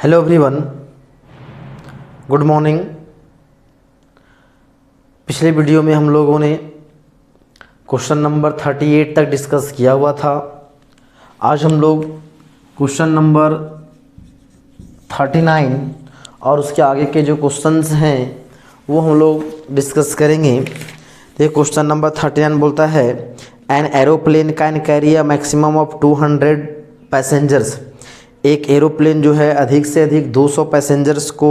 Hello everyone, good morning. पिछले video में हम लोगों ने क्वेश्चन नंबर 38 तक डिस्कस किया हुआ था। आज हम लोग क्वेश्चन नंबर 39 और उसके आगे के जो क्वेश्चंस हैं वो हम लोग डिस्कस करेंगे। तो क्वेश्चन नंबर 39 बोलता है an aeroplane can carry a maximum of 200 passengers. एक एरोप्लेन जो है अधिक से अधिक 200 पैसेंजर्स को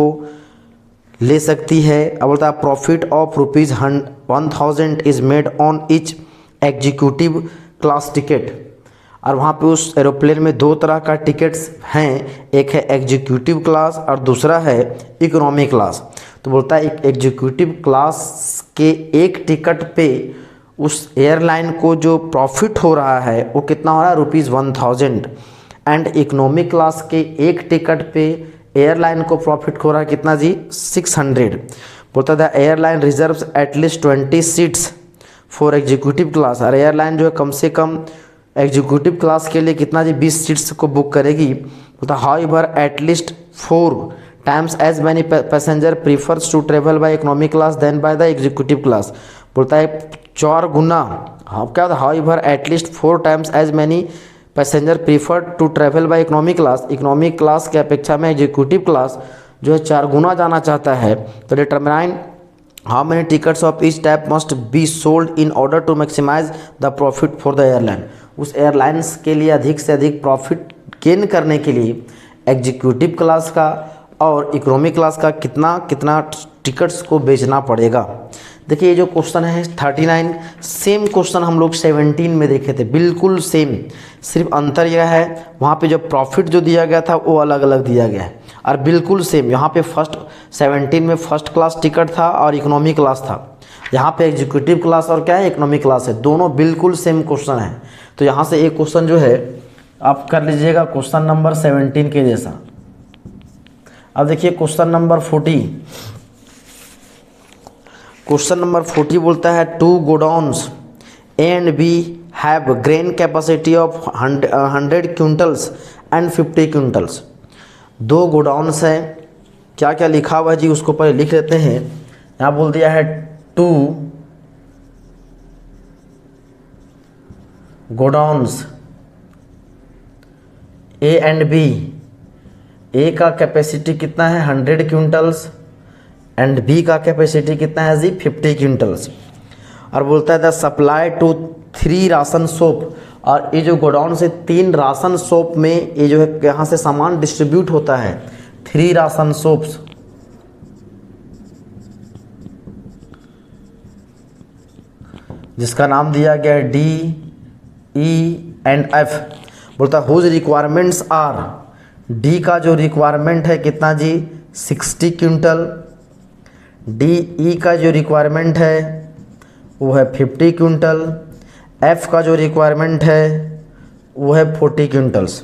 ले सकती है। अब बोलता है profit of ₹1000 is made on each executive class ticket. और वहाँ पे उस एरोप्लेन में दो तरह का टिकट्स हैं, एक है एग्जीक्यूटिव क्लास और दूसरा है इकोनॉमी क्लास। तो बोलता है एक एग्जीक्यूटिव क्लास के एक टिकट पे उस एयरलाइन को जो प्रॉफिट हो रहा है वो कितना हो रहा है, ₹1000। एंड इकोनॉमिक क्लास के एक टिकट पे एयरलाइन को प्रॉफिट हो रहा है कितना जी, 600। बोलता था airline reserves at least 20 seats for executive class. और एयरलाइन जो है कम से कम एग्जीक्यूटिव क्लास के लिए कितना जी, 20 सीट्स को बुक करेगी। बोलता however at least 4 times as many passenger prefers to travel by economic class than by the executive class. बोलता है 4 गुना, हाँ क्या होता है, however at least 4 times as many passenger prefer to travel by economic class. Economic class के अपेक्षा में एग्जीक्यूटिव क्लास जो है 4 गुना जाना चाहता है। तो determine how many tickets of each type must be sold in order to maximise the profit for the airline. उस एयरलाइंस के लिए अधिक से अधिक प्रॉफिट गेन करने के लिए एग्जीक्यूटिव क्लास का और इकोनॉमिक क्लास का कितना कितना टिकट्स को बेचना पड़ेगा। देखिए ये जो क्वेश्चन है 39, सेम क्वेश्चन हम लोग 17 में देखे थे, बिल्कुल सेम। सिर्फ अंतर यह है वहाँ पे जो प्रॉफिट जो दिया गया था वो अलग अलग दिया गया है और बिल्कुल सेम। यहाँ पे 17 में फर्स्ट क्लास टिकट था और इकोनॉमी क्लास था। यहाँ पे एग्जीक्यूटिव क्लास और क्या है, इकोनॉमी क्लास है। दोनों बिल्कुल सेम क्वेश्चन है। तो यहाँ से एक क्वेश्चन जो है आप कर लीजिएगा क्वेश्चन नंबर 17 के जैसा। अब देखिए क्वेश्चन नंबर 40। क्वेश्चन नंबर 40 बोलता है 2 godowns A and B have grain capacity of 100 quintals and 50 quintals. 2 godowns हैं, क्या क्या लिखा हुआ है जी उसको पहले लिख लेते हैं। यहाँ बोल दिया है 2 godowns A and B. A का कैपेसिटी कितना है 100 क्विंटल्स एंड बी का कैपेसिटी कितना है जी 50 क्विंटल्स। और बोलता है the supply to 3 ration shop. और ये जो गोडाउन से 3 राशन शॉप में ये जो है यहाँ से सामान डिस्ट्रीब्यूट होता है 3 राशन शॉप्स। जिसका नाम दिया गया है डी, ई एंड एफ। बोलता है हुज रिक्वायरमेंट्स आर। डी का जो रिक्वायरमेंट है कितना जी 60 क्विंटल। डी ई का जो रिक्वायरमेंट है वो है 50 क्विंटल। एफ़ का जो रिक्वायरमेंट है वो है 40 क्विंटल्स।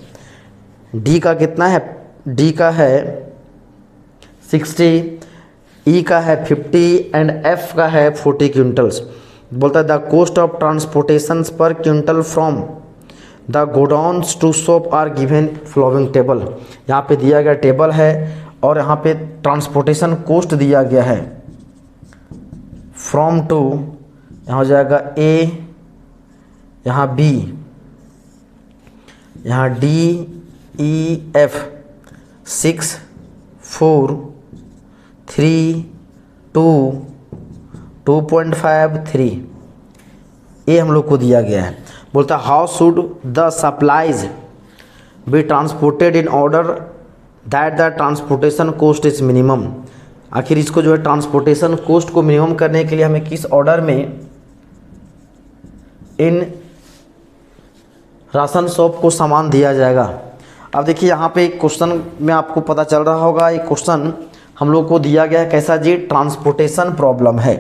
डी का कितना है, डी का है 60, ई का है 50 एंड एफ़ का है 40 क्विंटल्स। बोलता है द कॉस्ट ऑफ ट्रांसपोर्टेशन पर quintal from the godowns to shop are given following table. यहाँ पे दिया गया टेबल है और यहाँ पे ट्रांसपोर्टेशन कॉस्ट दिया गया है फ्रॉम टू, यहाँ हो जाएगा ए, यहाँ बी, यहाँ डी ई एफ 6 4 3 2 2.5 3 ये हम लोग को दिया गया है। बोलता है how should the supplies be transported in order that the transportation cost is minimum. आखिर इसको जो है ट्रांसपोर्टेशन कॉस्ट को मिनिमम करने के लिए हमें किस ऑर्डर में इन राशन शॉप को सामान दिया जाएगा। अब देखिए यहाँ पे क्वेश्चन में आपको पता चल रहा होगा, एक क्वेश्चन हम लोग को दिया गया है कैसा जी, ट्रांसपोर्टेशन प्रॉब्लम है।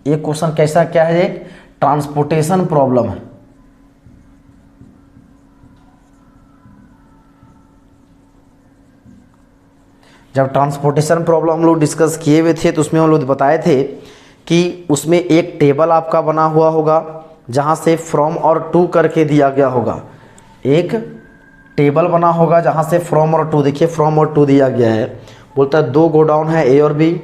ये क्वेश्चन कैसा क्या है, एक ट्रांसपोर्टेशन प्रॉब्लम है। जब ट्रांसपोर्टेशन प्रॉब्लम हम लोग डिस्कस किए हुए थे तो उसमें हम लोग बताए थे कि उसमें एक टेबल आपका बना हुआ होगा जहाँ से फ्रॉम और टू करके दिया गया होगा। एक टेबल बना होगा जहाँ से फ्रॉम और टू, देखिए फ्रॉम और टू दिया गया है, बोलता है 2 गोडाउन है ए और बी,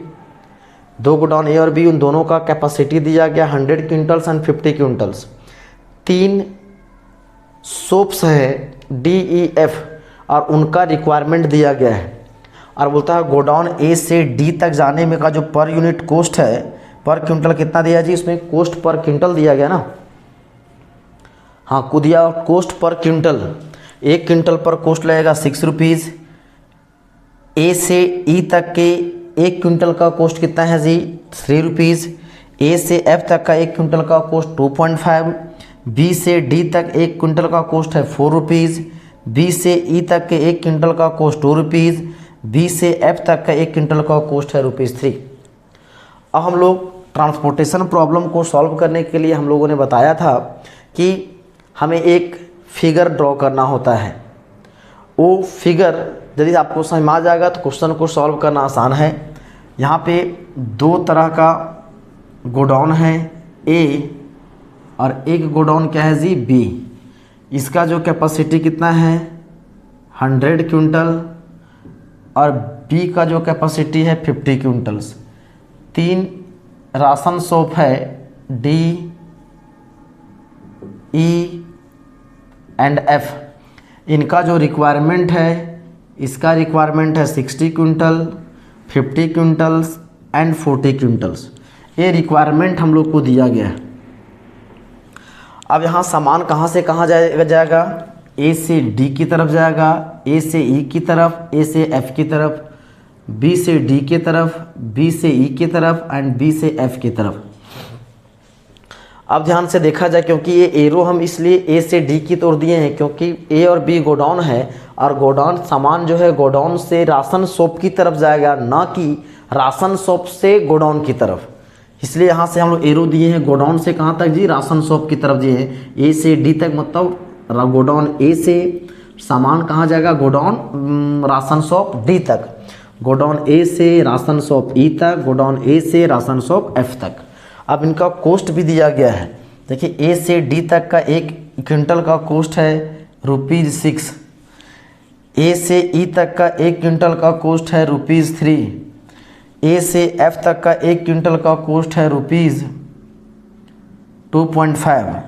2 गोडाउन ए और बी, उन दोनों का कैपेसिटी दिया गया 100 क्विंटल्स एंड 50 क्विंटल्स। 3 सोप्स है डी ई एफ और उनका रिक्वायरमेंट दिया गया है, और बोलता है गोडाउन ए से डी तक जाने में का जो पर यूनिट कॉस्ट है, पर क्विंटल कितना दिया जी, इसमें कॉस्ट पर क्विंटल दिया गया ना, हाँ को दिया कॉस्ट पर क्विंटल, 1 क्विंटल पर कॉस्ट लगेगा 6 रुपीज़। ए से ई तक के 1 क्विंटल का कॉस्ट कितना है जी 3 रुपीज़। ए से एफ तक का 1 क्विंटल का कॉस्ट 2.5। बी से डी तक 1 क्विंटल का कॉस्ट है 4 रुपीज़। बी से ई तक के 1 क्विंटल का कॉस्ट 2 रुपीज़। बी से एफ तक का 1 क्विंटल का कॉस्ट है ₹3। अब हम लोग ट्रांसपोर्टेशन प्रॉब्लम को सॉल्व करने के लिए हम लोगों ने बताया था कि हमें एक फिगर ड्रॉ करना होता है। वो फिगर यदि आपको समझ में आ जाएगा तो क्वेश्चन को सॉल्व करना आसान है। यहाँ पे 2 तरह का गोडाउन है ए और एक गोडाउन क्या है जी बी। इसका जो कैपेसिटी कितना है 100 क्विंटल और बी का जो कैपेसिटी है 50 क्विंटल्स। 3 राशन शॉप है डी ई एंड एफ, इनका जो रिक्वायरमेंट है, इसका रिक्वायरमेंट है 60 क्विंटल, 50 क्विंटल्स एंड 40 क्विंटल्स। ये रिक्वायरमेंट हम लोग को दिया गया है। अब यहाँ सामान कहाँ से कहाँ जाएगा, ए से डी की तरफ जाएगा, ए से ई की तरफ, ए से एफ की तरफ, बी से डी की तरफ, बी से ई की तरफ एंड बी से एफ की तरफ। अब ध्यान से देखा जाए, क्योंकि ये एरो हम इसलिए ए से डी की तोड़ दिए हैं क्योंकि ए और बी गोडाउन है और गोडाउन सामान जो है गोडाउन से राशन शॉप की तरफ जाएगा, ना कि राशन शॉप से गोडाउन की तरफ। इसलिए यहाँ से हम लोग एरो दिए हैं गोडाउन से कहाँ तक जी, राशन शॉप की तरफ दिए हैं। ए से डी तक मतलब गोडाउन ए से सामान कहाँ जाएगा, गोडाउन राशन शॉप डी तक, गोडाउन ए से राशन शॉप ई तक, गोडाउन ए से राशन शॉप एफ तक। अब इनका कॉस्ट भी दिया गया है। देखिए ए से डी तक का 1 क्विंटल का कॉस्ट है ₹6। ए से ई तक का 1 क्विंटल का कॉस्ट है ₹3। ए से एफ तक का 1 क्विंटल का कॉस्ट है ₹2.5।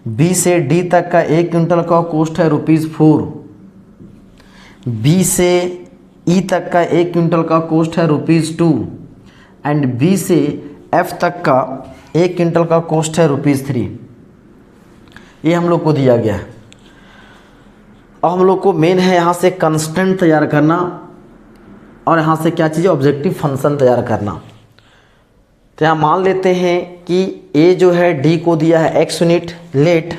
बी से डी तक का 1 क्विंटल का कॉस्ट है ₹4। बी से ई तक का 1 क्विंटल का कॉस्ट है ₹2 एंड बी से एफ तक का 1 क्विंटल का कॉस्ट है ₹3। ये हम लोग को दिया गया है। और हम लोग को मेन है यहाँ से कंस्टेंट तैयार करना और यहाँ से क्या चीज़, ऑब्जेक्टिव फंक्शन तैयार करना। तो यहाँ मान लेते हैं कि ए जो है डी को दिया है x unit, let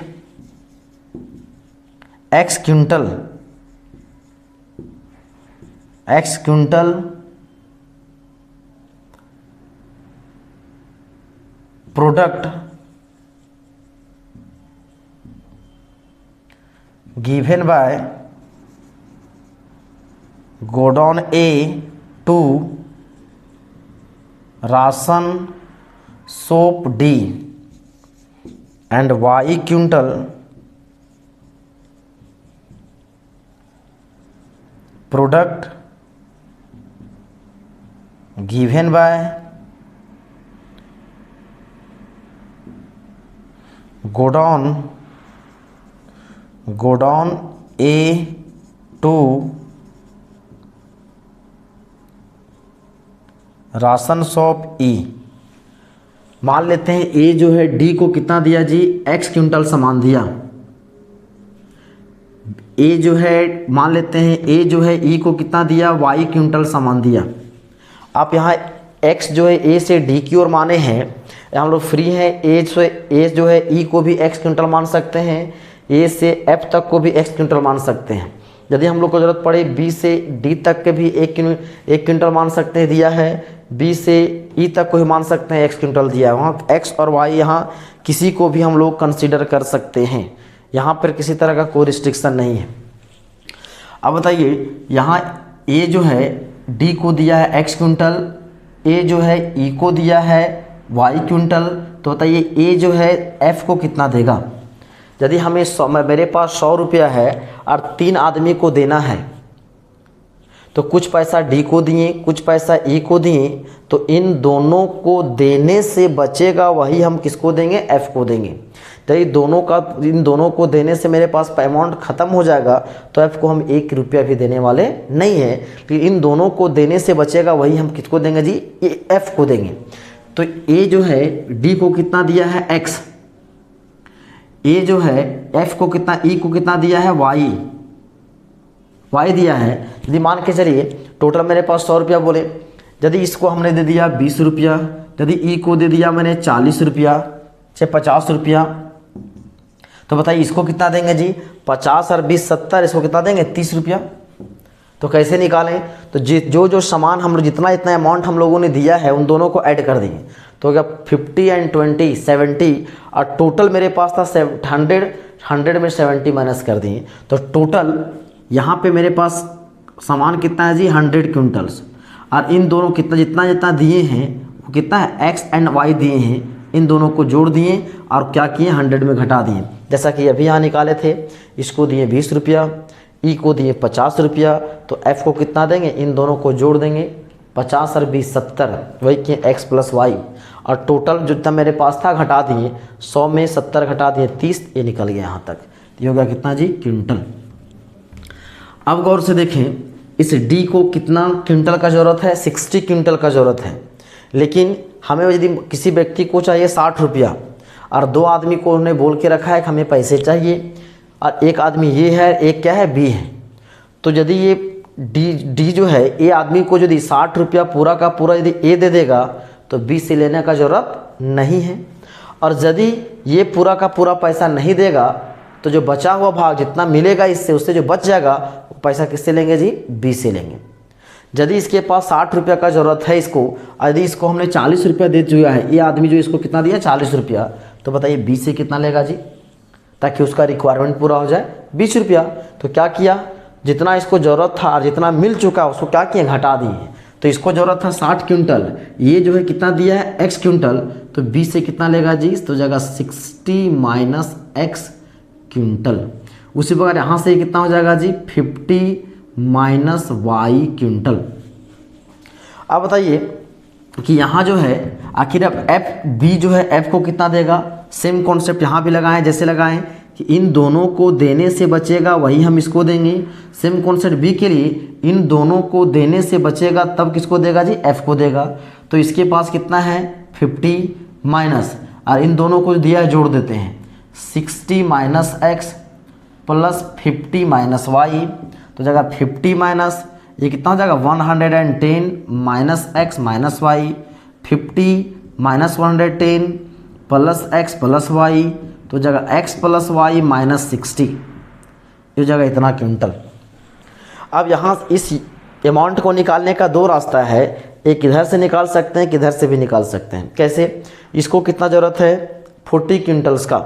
x quintal product given by godown A to ration shop D and y quintal product given by godown A to ration shop E. मान लेते हैं ए जो है डी को कितना दिया जी, x क्विंटल सामान दिया। ए जो है मान लेते हैं ए जो है ई को कितना दिया, y क्विंटल सामान दिया। आप यहाँ x जो है ए से डी की ओर माने हैं, हम लोग फ्री हैं। ए जो है ई को भी x क्विंटल मान सकते हैं, ए से एफ तक को भी x क्विंटल मान सकते हैं। यदि हम लोग को ज़रूरत पड़े बी से डी तक के भी 1 क्विंटल मान सकते हैं, दिया है। बी से ई तक को भी मान सकते हैं, x क्विंटल दिया है। वहाँ x और y यहाँ किसी को भी हम लोग कंसीडर कर सकते हैं, यहाँ पर किसी तरह का कोई रिस्ट्रिक्शन नहीं है। अब बताइए, यहाँ ए जो है डी को दिया है x क्विंटल, ए जो है ई को दिया है y क्विंटल, तो बताइए ए जो है एफ को कितना देगा। यदि हमें मेरे पास 100 रुपया है और 3 आदमी को देना है, तो कुछ पैसा डी को दिए, कुछ पैसा ई को दिए, तो इन दोनों को देने से बचेगा वही हम किसको देंगे, एफ को देंगे। तो इन दोनों को देने से मेरे पास अमाउंट ख़त्म हो जाएगा, तो एफ को हम 1 रुपया भी देने वाले नहीं है। तो इन दोनों को देने से बचेगा वही हम किसको देंगे जी, एफ को देंगे। तो ए जो है डी को कितना दिया है, एक्स, ए जो है एफ को कितना, ई को कितना दिया है, वाई दिया है। यदि मान के चलिए टोटल मेरे पास 100 रुपया बोले, यदि इसको हमने दे दिया 20 रुपया, यदि ई को दे दिया मैंने 40 रुपया, चाहे 50 रुपया, तो बताइए इसको कितना देंगे जी, 50 और 20 70, इसको कितना देंगे 30 रुपया। तो कैसे निकालें, तो जो सामान हम लोग जितना अमाउंट हम लोगों ने दिया है उन दोनों को ऐड कर दिए, तो क्या 50 एंड 20 70, और टोटल मेरे पास था 100 में 70 माइनस कर दिए, तो टोटल यहाँ पे मेरे पास सामान कितना है जी, 100 क्विंटल्स। और इन दोनों जितना दिए हैं वो कितना है, एक्स एंड वाई दिए हैं, इन दोनों को जोड़ दिए और क्या किए, 100 में घटा दिए। जैसा कि अभी यहाँ निकाले थे, इसको दिए 20 रुपया, ई को दिए 50 रुपया, तो एफ को कितना देंगे, इन दोनों को जोड़ देंगे, 50 और 20 70, वही किए एक्स प्लस वाई, और टोटल जितना मेरे पास था घटा दिए, 100 में 70 घटा दिए 30, ये निकल गया यहाँ तक। ये हो गया कितना जी, क्विंटल। अब गौर से देखें, इस डी को कितना क्विंटल का ज़रूरत है, 60 क्विंटल का ज़रूरत है। लेकिन हमें यदि किसी व्यक्ति को चाहिए 60 रुपया, और 2 आदमी को उन्होंने बोल के रखा है कि हमें पैसे चाहिए, और एक आदमी ये है, एक क्या है, बी है। तो यदि ये डी जो है, ए आदमी को यदि 60 रुपया पूरा का पूरा यदि ए दे देगा, तो बी से लेने का ज़रूरत नहीं है। और यदि ये पूरा का पूरा पैसा नहीं देगा, तो जो बचा हुआ भाग जितना मिलेगा इससे, उससे जो बच जाएगा वो पैसा किससे लेंगे जी, बी से लेंगे। यदि इसके पास 60 रुपया का ज़रूरत है इसको, यदि इसको हमने 40 रुपया दे दिया है, ये आदमी जो इसको कितना दिया 40 रुपया, तो बताइए बी से कितना लेगा जी, ताकि उसका रिक्वायरमेंट पूरा हो जाए, 20 रुपया। तो क्या किया, जितना इसको ज़रूरत था और जितना मिल चुका उसको क्या किए, घटा दिए। तो इसको ज़रूरत था 60 क्विंटल, ये जो है कितना दिया है, एक्स क्विंटल, तो बी से कितना लेगा जी, तो जाएगा 60 माइनस एक्स क्विंटल। उसी प्रकार यहाँ से कितना हो जाएगा जी, 50 माइनस वाई क्विंटल। अब बताइए कि यहाँ जो है आखिर अब एफ बी जो है एफ को कितना देगा, सेम कॉन्सेप्ट यहाँ भी लगाएं, जैसे लगाएं कि इन दोनों को देने से बचेगा वही हम इसको देंगे। सेम कॉन्सेप्ट बी के लिए, इन दोनों को देने से बचेगा तब किसको देगा जी, एफ को देगा। तो इसके पास कितना है 50 माइनस, और इन दोनों को दिया है जोड़ देते हैं, 60 minus x plus 50 minus Y, तो जाएगा 50 माइनस ये कितना हो जाएगा 110 minus X minus Y, 50 minus 110 plus x plus Y, तो जाएगा एक्स प्लस वाई माइनस 60, ये जाएगा इतना क्विंटल। अब यहाँ इस अमाउंट को निकालने का 2 रास्ता है, एक इधर से निकाल सकते हैं, किधर से भी निकाल सकते हैं। कैसे, इसको कितना ज़रूरत है 40 क्विंटल्स का,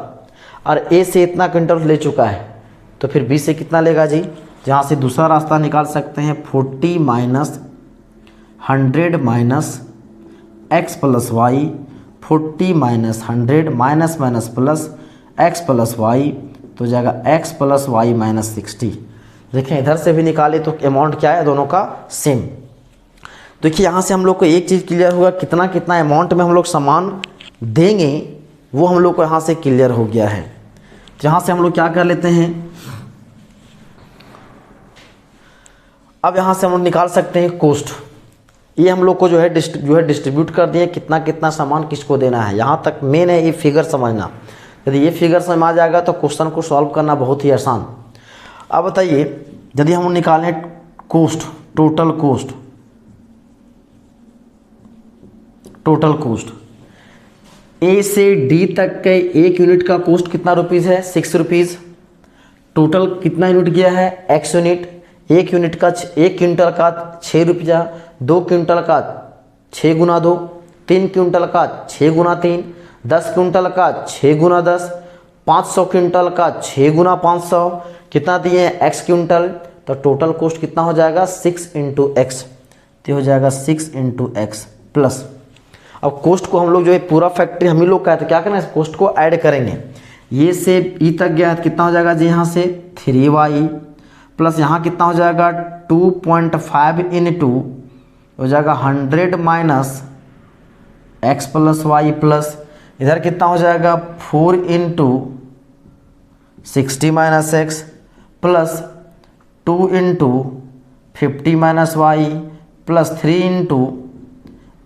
और ए से इतना क्विंटल ले चुका है, तो फिर बी से कितना लेगा जी, जहाँ से दूसरा रास्ता निकाल सकते हैं 40 minus 100 minus x plus y, 40 minus 100 minus minus plus x plus Y, तो जाएगा एक्स प्लस वाई माइनस 60। देखें इधर से भी निकाले तो अमाउंट क्या है, दोनों का सेम। देखिए यहाँ से हम लोग को एक चीज़ क्लियर होगा, कितना कितना अमाउंट में हम लोग सामान देंगे वो हम लोग को यहाँ से क्लियर हो गया है। तो यहाँ से हम लोग क्या कर लेते हैं, अब यहाँ से हम लोग निकाल सकते हैं कोस्ट। ये हम लोग को जो है डिस्ट्रीब्यूट कर दिए, कितना कितना सामान किसको देना है। यहाँ तक मेन है ये फिगर समझना, यदि ये फिगर समझ आ जाएगा तो क्वेश्चन को सॉल्व करना बहुत ही आसान। अब बताइए यदि हम निकालें कोस्ट, टोटल कोस्ट ए से डी तक के एक यूनिट का कोस्ट कितना रुपीज़ है, 6 रुपीज़। टोटल कितना यूनिट गया है, एक्स यूनिट। एक यूनिट का 1 क्विंटल का 6 रुपया, 2 क्विंटल का 6 गुना 2, 3 क्विंटल का 6 गुना 3, 10 क्विंटल का 6 गुना 10, 500 क्विंटल का 6 गुना 500, कितना दिए हैं एक्स क्विंटल। तो टोटल कोस्ट कितना हो जाएगा 6 इंटू एक्स, तो हो जाएगा 6 इंटू एक्स प्लस। अब कोस्ट को हम लोग जो है पूरा फैक्ट्री हम ही लोग का है, तो क्या करना है, कोस्ट को ऐड करेंगे। ये से ई तक गया तो कितना हो जाएगा जी, यहाँ से 3y प्लस यहाँ कितना हो जाएगा 2.5 इंटू हो जाएगा 100 minus x plus Y plus इधर कितना हो जाएगा 4 into 60 minus x plus 2 into 50 minus Y plus 3 into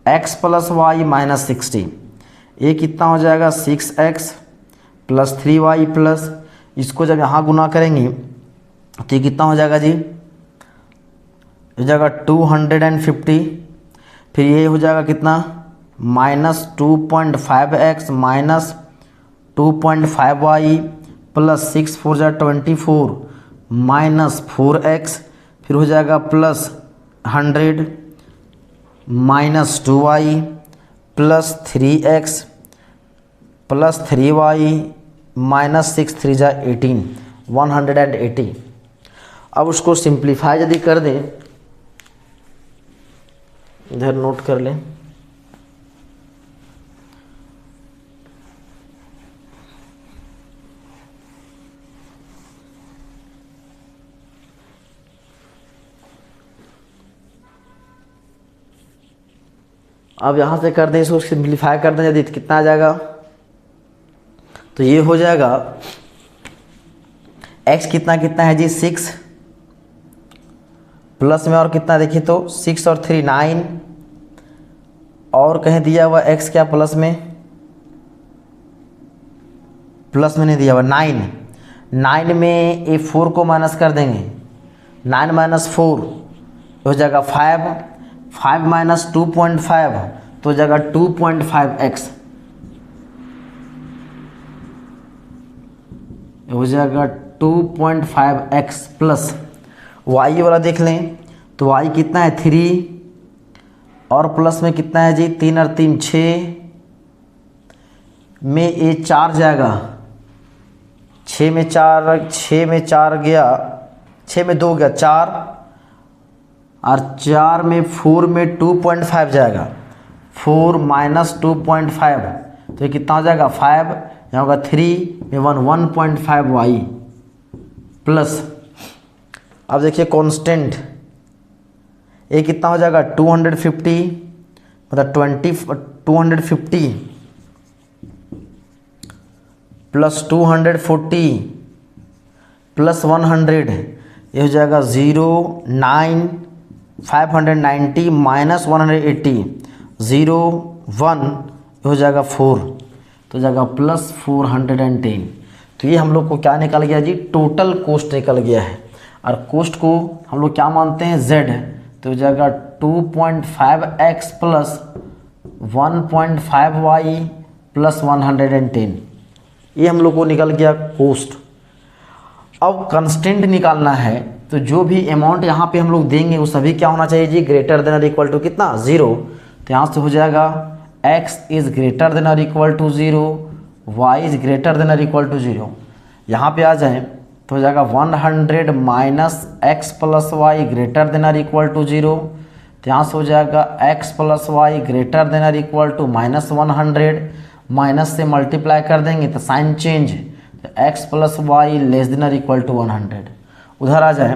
X plus Y minus 60। ये कितना हो जाएगा 6x प्लस 3y प्लस, इसको जब यहाँ गुना करेंगे तो ये कितना हो जाएगा जी, हो जाएगा 250। फिर ये हो जाएगा कितना minus 2.5x minus 2.5y plus 6 4 जा 24 माइनस 4x, फिर हो जाएगा plus 100 minus 2y plus 3x plus 3y minus 6 3 जा 18 180। अब उसको सिंप्लीफाई यदि कर दें, इधर नोट कर लें, अब यहाँ से कर दें, इसको सिंप्लीफाई कर दें यदि कितना आ जाएगा, तो ये हो जाएगा x कितना कितना है जी 6 प्लस में और कितना देखिए तो 6 और 3 9 और कहीं दिया हुआ x क्या प्लस में नहीं दिया हुआ 9 में ये 4 को माइनस कर देंगे, 9 माइनस 4 हो जाएगा 5 माइनस 2.5 तो हो जाएगा 2.5x हो जाएगा 2.5x प्लस y वाला देख लें तो y कितना है 3 और प्लस में कितना है जी 3 और 3 6 में ये 4 जाएगा, 6 में 4 गया, 6 में 2 गया 4 और 4 में 4 में 2.5 जाएगा, 4 माइनस 2.5 तो ये कितना हो जाएगा 5, यहाँ होगा 3 में 1.5y प्लस, अब देखिए कांस्टेंट ये कितना हो जाएगा 250 मतलब 250 प्लस 240 प्लस 100 ये हो जाएगा 0 9 590 माइनस 180 0 1 हो जाएगा 4 तो जाएगा प्लस 410। तो ये हम लोग को क्या निकल गया जी, टोटल कॉस्ट निकल गया है। और कॉस्ट को हम लोग क्या मानते हैं z, तो हो जाएगा 2.5x प्लस 1.5y प्लस 110। ये हम लोग को निकल गया कॉस्ट। अब कंस्टेंट निकालना है तो जो भी अमाउंट यहाँ पे हम लोग देंगे वो सभी क्या होना चाहिए जी, ग्रेटर देन और इक्वल टू कितना 0। तो यहाँ से हो जाएगा x इज़ ग्रेटर देन और equal to 0, y is greater than और इक्वल टू 0। यहाँ पे आ जाएं तो हो जाएगा 100 minus x plus Y greater than और इक्वल टू 0। तो यहाँ से हो जाएगा x plus Y greater than और इक्वल टू माइनस 100, माइनस से मल्टीप्लाई कर देंगे तो साइन चेंज, तो x plus Y less than और इक्वल टू 100। उधर आ जाए,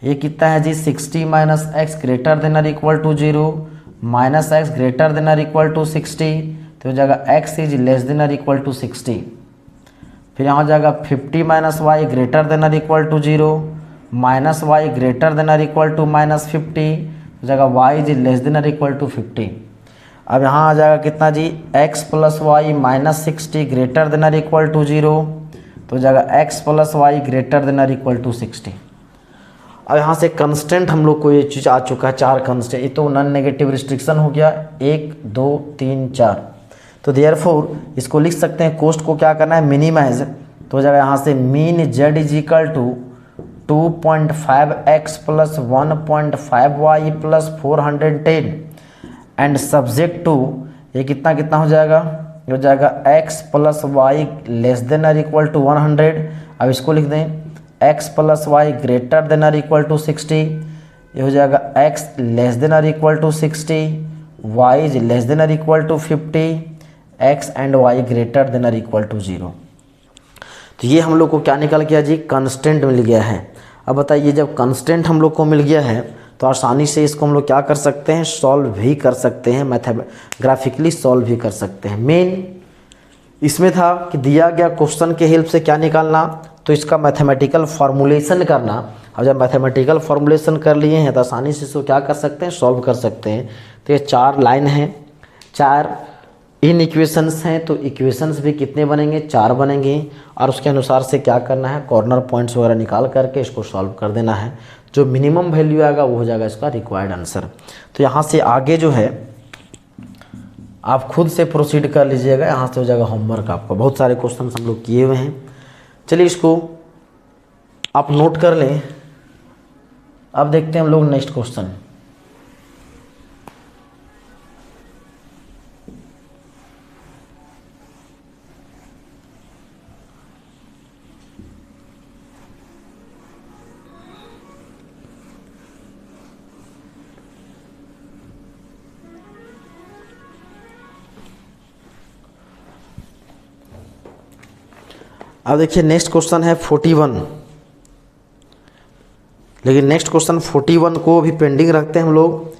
ये कितना है जी 60 माइनस एक्स ग्रेटर देन और equal to 0 minus X greater than और इक्वल टू 60, तो हो जाएगा x इज लेस देन और इक्वल टू 60। फिर यहाँ हो जाएगा 50 माइनस वाई ग्रेटर देन और equal to 0 minus Y greater than और इक्वल टू माइनस 50, हो जाएगा y इज लेस देन और इक्वल टू 50। अब यहाँ आ जाएगा कितना जी x plus Y minus 60 greater than और इक्वल टू 0, तो हो जाएगा x plus Y greater than और इक्वल टू 60। अब यहाँ से कंस्टेंट हम लोग को ये चीज़ आ चुका है, 4 कंस्टेंट। ये तो नॉन नेगेटिव रिस्ट्रिक्शन हो गया 1 2 3 4। तो देयरफॉर इसको लिख सकते हैं, कॉस्ट को क्या करना है मिनिमाइज। तो हो जाएगा यहाँ से min z is equal to 2.5x plus 1.5y plus 410 and subject to ये कितना कितना हो जाएगा, हो जाएगा x plus Y less than और इक्वल टू 100। अब इसको लिख दें x plus Y greater than और इक्वल टू 60, ये हो जाएगा x लेस देन और equal to 60, y is less than और equal to 50, x and y greater than और इक्वल टू 0। तो ये हम लोग को क्या निकल गया जी, कांस्टेंट मिल गया है। अब बताइए जब कांस्टेंट हम लोग को मिल गया है तो आसानी से इसको हम लोग क्या कर सकते हैं, सॉल्व भी कर सकते हैं, ग्राफिकली सॉल्व भी कर सकते हैं। मेन इसमें था कि दिया गया क्वेश्चन के हेल्प से क्या निकालना, तो इसका मैथमेटिकल फार्मूलेशन करना। अब जब मैथमेटिकल फार्मूलेशन कर लिए हैं तो आसानी से इसको क्या कर सकते हैं, सॉल्व कर सकते हैं। तो ये 4 लाइन हैं, 4 इन इक्वेशंस हैं, तो इक्वेशंस भी कितने बनेंगे, 4 बनेंगे। और उसके अनुसार से क्या करना है, कॉर्नर पॉइंट्स वगैरह निकाल करके इसको सॉल्व कर देना है। जो मिनिमम वैल्यू आएगा वो हो जाएगा इसका रिक्वायर्ड आंसर। तो यहाँ से आगे जो है आप खुद से प्रोसीड कर लीजिएगा, यहाँ से हो जाएगा होमवर्क आपका। बहुत सारे क्वेश्चन हम लोग किए हुए हैं, चलिए इसको आप नोट कर लें। अब देखते हैं हम लोग नेक्स्ट क्वेश्चन। अब देखिए नेक्स्ट क्वेश्चन है 41, लेकिन नेक्स्ट क्वेश्चन 41 को भी पेंडिंग रखते हैं हम लोग,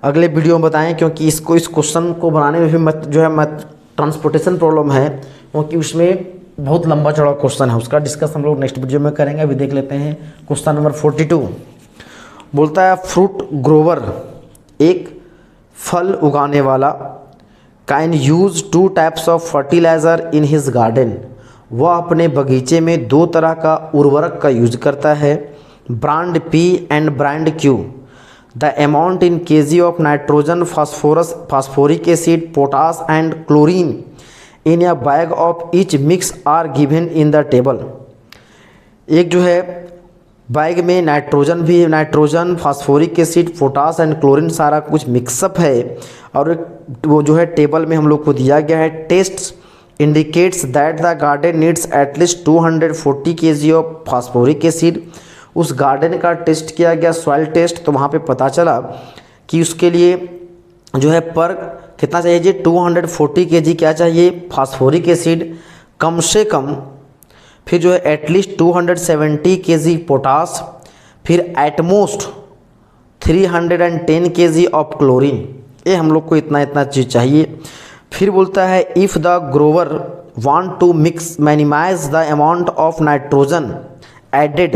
अगले वीडियो में बताएं, क्योंकि इस क्वेश्चन को बनाने में भी जो है ट्रांसपोर्टेशन प्रॉब्लम है, क्योंकि उसमें बहुत लंबा चौड़ा क्वेश्चन है, उसका डिस्कस हम लोग नेक्स्ट वीडियो में करेंगे। अभी देख लेते हैं क्वेश्चन नंबर 42। बोलता है फ्रूट ग्रोवर, एक फल उगाने वाला, can use 2 types of fertilizer in his garden. वह अपने बगीचे में 2 तरह का उर्वरक का यूज करता है, brand P and brand Q। The amount in kg of nitrogen, phosphorus, phosphoric acid, potash and chlorine in a bag of each mix are given in the table. एक जो है बैग में नाइट्रोजन भी है, nitrogen, phosphoric acid, potash and chlorine सारा कुछ mix up है, और वो जो है टेबल में हम लोग को दिया गया है। Test indicates that the garden needs at least 240 kg of phosphoric acid। उस गार्डन का टेस्ट किया गया, सॉइल टेस्ट, तो वहाँ पे पता चला कि उसके लिए जो है पर कितना चाहिए जी, 240 kg क्या चाहिए, फास्फोरिक एसिड कम से कम, फिर जो है एटलीस्ट 270 kg पोटास, फिर एटमोस्ट 310 kg ऑफ क्लोरीन। ये हम लोग को इतना इतना चीज़ चाहिए। फिर बोलता है if the grower want to minimize the amount of nitrogen added,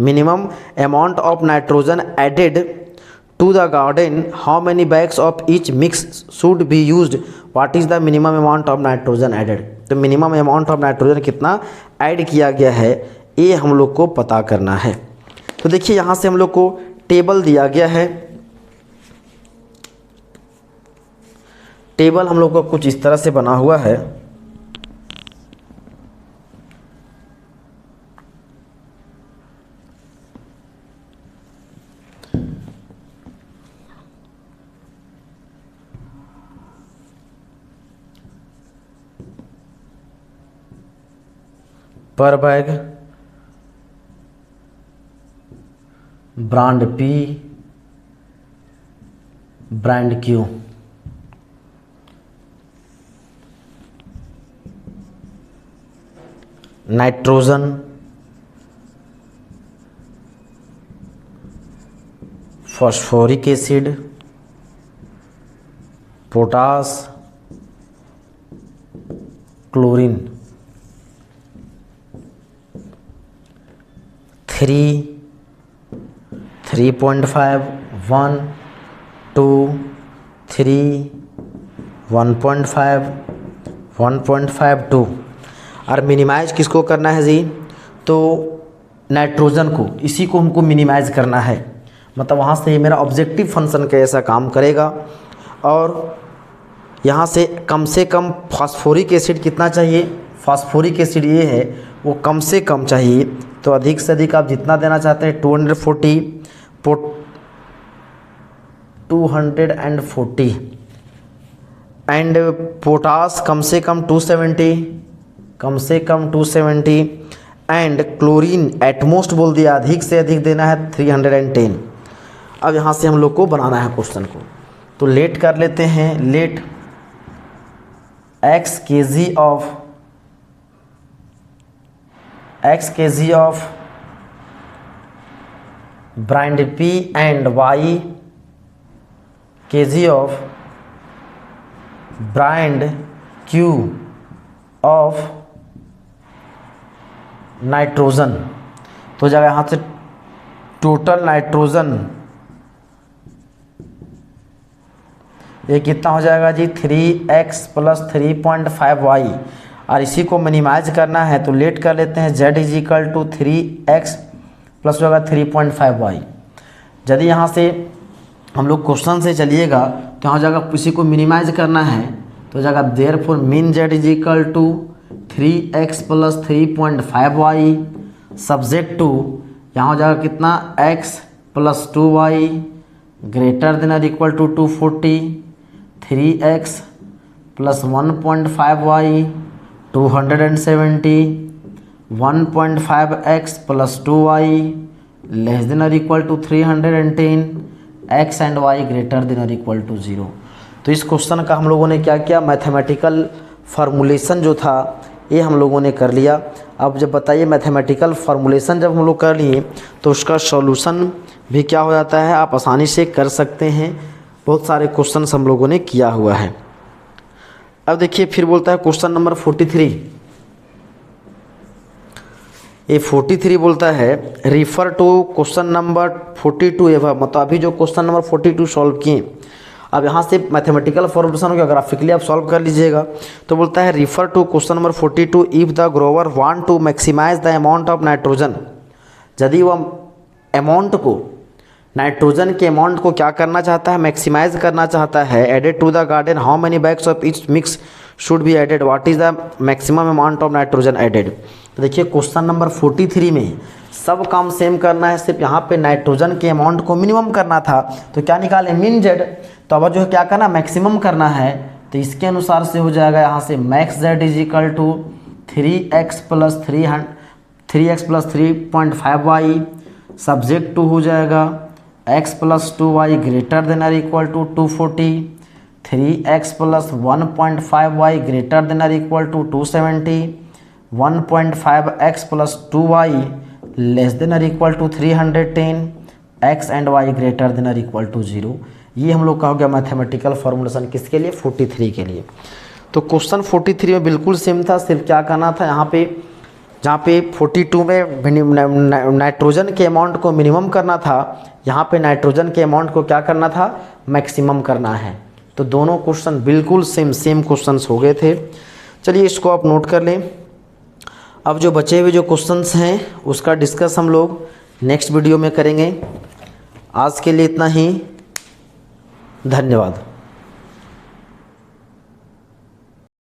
minimum amount of nitrogen added to the garden, how many bags of each mix should be used, what is the minimum amount of nitrogen added. तो minimum amount of nitrogen कितना add किया गया है ये हम लोग को पता करना है। तो देखिए यहाँ से हम लोग को टेबल दिया गया है, टेबल हम लोग को कुछ इस तरह से बना हुआ है। पर bag brand P, brand Q। Nitrogen, phosphoric acid, potash, chlorine, 3.5, 1, 2, 3, 1.5, 1.5, 2। और मिनिमाइज किसको करना है जी, तो नाइट्रोजन को, इसी को हमको मिनिमाइज करना है। मतलब वहाँ से ये मेरा ऑब्जेक्टिव फंक्शन का ऐसा काम करेगा। और यहाँ से कम फास्फोरिक एसिड कितना चाहिए, फास्फोरिक एसिड ये है वो कम से कम चाहिए, तो अधिक से अधिक आप जितना देना चाहते हैं 240 एंड पोटास कम से कम 270 एंड क्लोरीन एटमोस्ट बोल दिया, अधिक से अधिक देना है 310। अब यहाँ से हम लोग को बनाना है क्वेश्चन को, तो लेट कर लेते हैं, let x kg of x kg of brand P and y kg of brand Q of nitrogen. तो जब यहाँ से टोटल नाइट्रोजन ये कितना हो जाएगा जी 3x प्लस 3.5y, और इसी को मिनिमाइज करना है तो लेट कर लेते हैं z is equal to 3x plus होगा 3.5y। यदि यहाँ से हम लोग क्वेश्चन से चलिएगा तो यहाँ जगह इसी को मिनिमाइज करना है तो जगह therefore min z is equal to 3x plus 3.5y subject to यहाँ हो जाएगा कितना x plus 2y greater than और equal to 240, 3x plus 1.5y 270, 1.5x plus 2y less than और equal to 310, x and y greater than और equal to 0। तो इस question का हम लोगों ने क्या किया, मैथमेटिकल फार्मूलेशन जो था ये हम लोगों ने कर लिया। अब जब बताइए मैथमेटिकल फार्मूलेशन जब हम लोग कर लिए तो उसका सॉल्यूशन भी क्या हो जाता है, आप आसानी से कर सकते हैं। बहुत सारे क्वेश्चन हम लोगों ने किया हुआ है। अब देखिए फिर बोलता है क्वेश्चन नंबर 43। ये 43 बोलता है रिफ़र टू क्वेश्चन नंबर 42 एवं मतलब अभी जो क्वेश्चन नंबर 42 सॉल्व किए। अब यहाँ से मैथमेटिकल फॉर्मूलेशन को ग्राफिकली आप सॉल्व कर लीजिएगा। तो बोलता है refer to question number 42 if the grower want to maximise the amount of nitrogen. यदि वह अमाउंट को नाइट्रोजन के अमाउंट को क्या करना चाहता है, मैक्सिमाइज करना चाहता है, added to the garden how many bags of each mix should be added, what is the maximum amount of nitrogen added. तो देखिए क्वेश्चन नंबर 43 में सब काम सेम करना है, सिर्फ यहाँ पे नाइट्रोजन के अमाउंट को मिनिमम करना था। तो क्या निकाले मीन जेड, तो अब जो है क्या करना मैक्सिमम करना है। तो इसके अनुसार से हो जाएगा यहाँ से max z is equal to 3x plus 3.5y subject to हो जाएगा x plus 2y greater than और equal to 240, 3x plus 1.5y greater than और equal to 270, 1.5x plus 2y less than और equal to 310, x and y greater than और equal to 0। ये हम लोग का हो गया मैथमेटिकल फॉर्मूलेशन किसके लिए, 43 के लिए। तो क्वेश्चन 43 में बिल्कुल सेम था, सिर्फ क्या करना था यहाँ पे जहाँ पे 42 में नाइट्रोजन के अमाउंट को मिनिमम करना था, यहाँ पे नाइट्रोजन के अमाउंट को क्या करना था, मैक्सिमम करना है। तो दोनों क्वेश्चन बिल्कुल सेम क्वेश्चंस हो गए थे। चलिए इसको आप नोट कर लें। अब जो बचे हुए जो क्वेश्चंस हैं उसका डिस्कस हम लोग नेक्स्ट वीडियो में करेंगे। आज के लिए इतना ही, धन्यवाद।